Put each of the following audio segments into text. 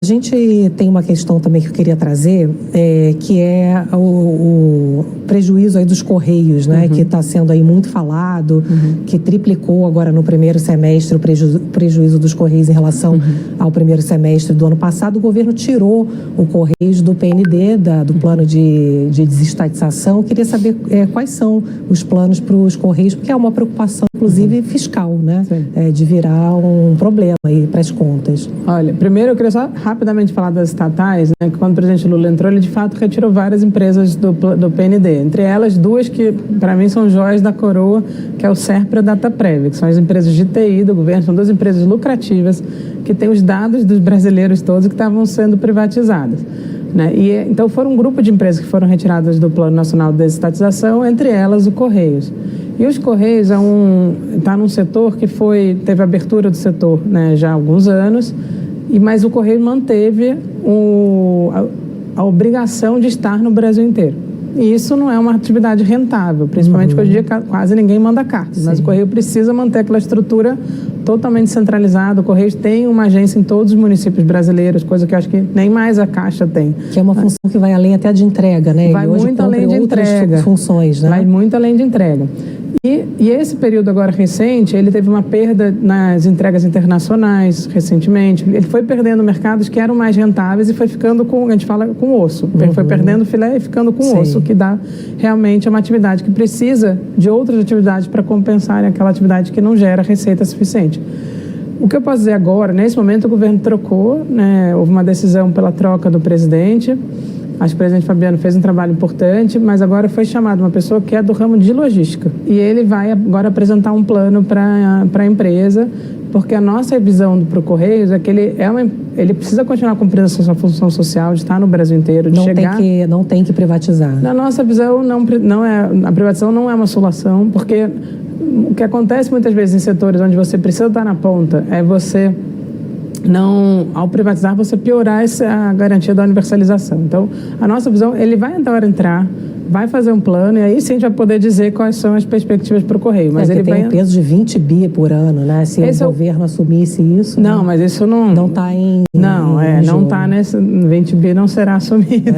gente tem uma questão também que eu queria trazer, que é o prejuízo aí dos Correios, né? Que está sendo aí muito falado, que triplicou agora no primeiro semestre o prejuízo dos Correios em relação ao primeiro semestre do ano passado. O governo tirou o Correios do PND, do plano de desestatização. Eu queria saber quais são os planos para os Correios, porque é uma preocupação, inclusive, fiscal, né? De virar um problema aí para as contas. Olha, primeiro eu queria só rapidamente falar das estatais, né? Que quando o presidente Lula entrou, ele de fato retirou várias empresas do PND, entre elas duas que para mim são joias da coroa, que é o Serpro e a Dataprev, que são as empresas de TI do governo, são duas empresas lucrativas que têm os dados dos brasileiros todos que estavam sendo privatizadas, né? Então foram um grupo de empresas que foram retiradas do Plano Nacional de Desestatização, entre elas o Correios. E os Correios está num setor que teve abertura do setor, né, já há alguns anos, mas o Correio manteve a obrigação de estar no Brasil inteiro. E isso não é uma atividade rentável, principalmente porque hoje em dia quase ninguém manda cartas, mas o Correio precisa manter aquela estrutura totalmente centralizada. O Correio tem uma agência em todos os municípios brasileiros, coisa que eu acho que nem mais a Caixa tem. Que é uma função que vai além até de entrega, né? Vai muito além de entrega. Funções, né? Vai muito além de entrega. E esse período agora recente, ele teve uma perda nas entregas internacionais, recentemente. Ele foi perdendo mercados que eram mais rentáveis e foi ficando a gente fala, com osso. Foi perdendo filé e ficando com osso, que dá realmente uma atividade que precisa de outras atividades para compensar aquela atividade que não gera receita suficiente. O que eu posso dizer agora, nesse momento o governo trocou, né, houve uma decisão pela troca do presidente. Acho que o presidente Fabiano fez um trabalho importante, mas agora foi chamado uma pessoa que é do ramo de logística. E ele vai agora apresentar um plano para a empresa, porque a nossa visão para o Correios é que ele precisa continuar cumprindo a sua função social, de estar no Brasil inteiro, de chegar... Não tem que privatizar. Na nossa visão, a privatização não é uma solução, porque o que acontece muitas vezes em setores onde você precisa estar na ponta é você... ao privatizar, você piorar a garantia da universalização. Então, a nossa visão, ele vai agora entrar, vai fazer um plano e aí sim a gente vai poder dizer quais são as perspectivas para o Correio. Mas ele tem um peso de 20 bi por ano, né? Se o governo assumisse isso... Não, mas isso não... Não está em... Não está nesse... 20 bi não será assumido.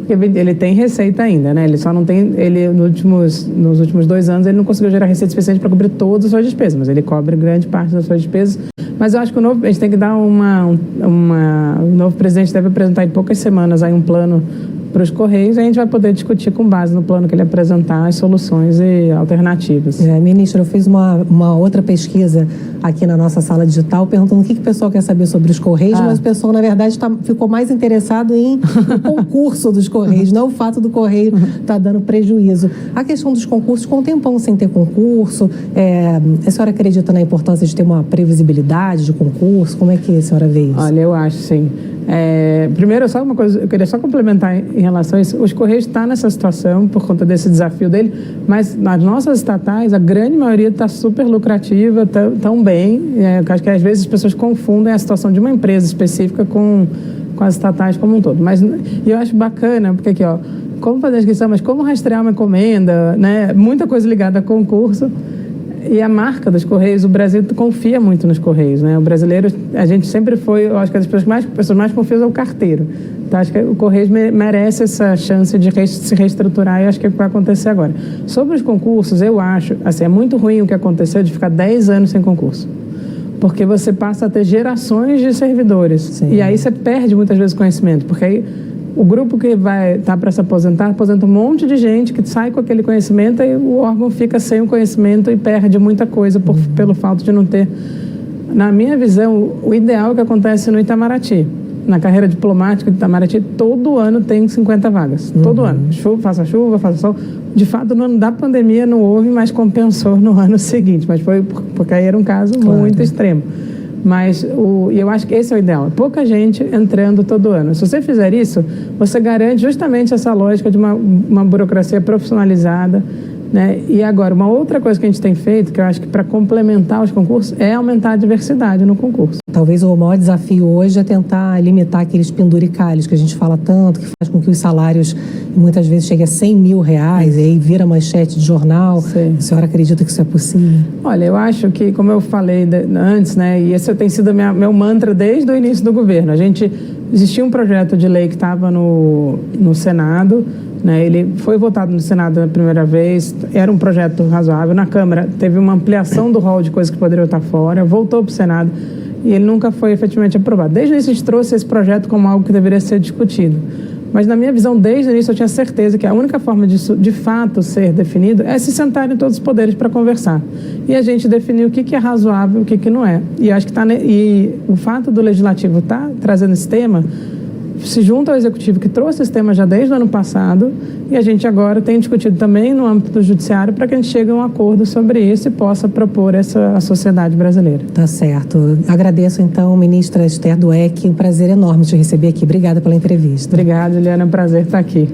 Porque ele tem receita ainda, né? Ele só não tem... nos últimos 2 anos, ele não conseguiu gerar receita suficiente para cobrir todas as suas despesas, mas ele cobre grande parte das suas despesas. Mas eu acho que a gente tem que dar o novo presidente deve apresentar em poucas semanas aí um plano para os Correios, e a gente vai poder discutir com base no plano que ele apresentar as soluções e alternativas. Ministro, eu fiz uma outra pesquisa aqui na nossa sala digital perguntando o que o pessoal quer saber sobre os Correios, mas o pessoal, na verdade, ficou mais interessado no concurso dos Correios, não o fato do Correio estar dando prejuízo. A questão dos concursos, com um tempão sem ter concurso, a senhora acredita na importância de ter uma previsibilidade de concurso? Como é que a senhora vê isso? Olha, eu acho, sim. Primeiro, só uma coisa, eu queria só complementar em relação a isso. Os Correios estão nessa situação por conta desse desafio dele, mas nas nossas estatais, a grande maioria está super lucrativa, tão bem. Eu acho que às vezes as pessoas confundem a situação de uma empresa específica com as estatais como um todo. Mas eu acho bacana, porque aqui, como fazer a inscrição, mas como rastrear uma encomenda, né? Muita coisa ligada a concurso. E a marca dos Correios, o Brasil confia muito nos Correios, né? O brasileiro, a gente sempre foi, eu acho que as pessoas mais confiam é o carteiro. Então, acho que o Correios merece essa chance de se reestruturar e acho que é o que vai acontecer agora. Sobre os concursos, eu acho, assim, é muito ruim o que aconteceu de ficar 10 anos sem concurso. Porque você passa a ter gerações de servidores. Sim. E aí você perde muitas vezes conhecimento, porque aí o grupo que vai estar para se aposenta um monte de gente que sai com aquele conhecimento e o órgão fica sem o conhecimento e perde muita coisa pelo fato de não ter. Na minha visão, o ideal é que acontece no Itamaraty. Na carreira diplomática de Itamaraty, todo ano tem 50 vagas. Todo ano. Faça chuva, faça sol. De fato, no ano da pandemia não houve, mas compensou no ano seguinte. Mas foi porque aí era um caso muito extremo. Mas eu acho que esse é o ideal. Pouca gente entrando todo ano. Se você fizer isso, você garante justamente essa lógica de uma burocracia profissionalizada, né? E agora, uma outra coisa que a gente tem feito, que eu acho que para complementar os concursos, é aumentar a diversidade no concurso. Talvez o maior desafio hoje é tentar limitar aqueles penduricalhos que a gente fala tanto, que faz com que os salários muitas vezes cheguem a R$100 mil, e aí vira manchete de jornal. Sim. A senhora acredita que isso é possível? Olha, eu acho que, como eu falei antes, né, e esse tem sido meu mantra desde o início do governo, existia um projeto de lei que estava no Senado, né, ele foi votado no Senado na primeira vez, era um projeto razoável, na Câmara teve uma ampliação do rol de coisas que poderiam estar fora, voltou para o Senado e ele nunca foi efetivamente aprovado. Desde o início a gente trouxe esse projeto como algo que deveria ser discutido. Mas, na minha visão, desde o início eu tinha certeza que a única forma disso, de fato, ser definido é se sentarem todos os poderes para conversar. E a gente definir o que é razoável e o que não é. E acho que e o fato do Legislativo estar trazendo esse tema se junta ao Executivo, que trouxe esse tema já desde o ano passado, e a gente agora tem discutido também no âmbito do Judiciário para que a gente chegue a um acordo sobre isso e possa propor à sociedade brasileira. Tá certo. Agradeço, então, ministra Esther Dweck, um prazer enorme te receber aqui. Obrigada pela entrevista. Obrigada, Juliana, é um prazer estar aqui.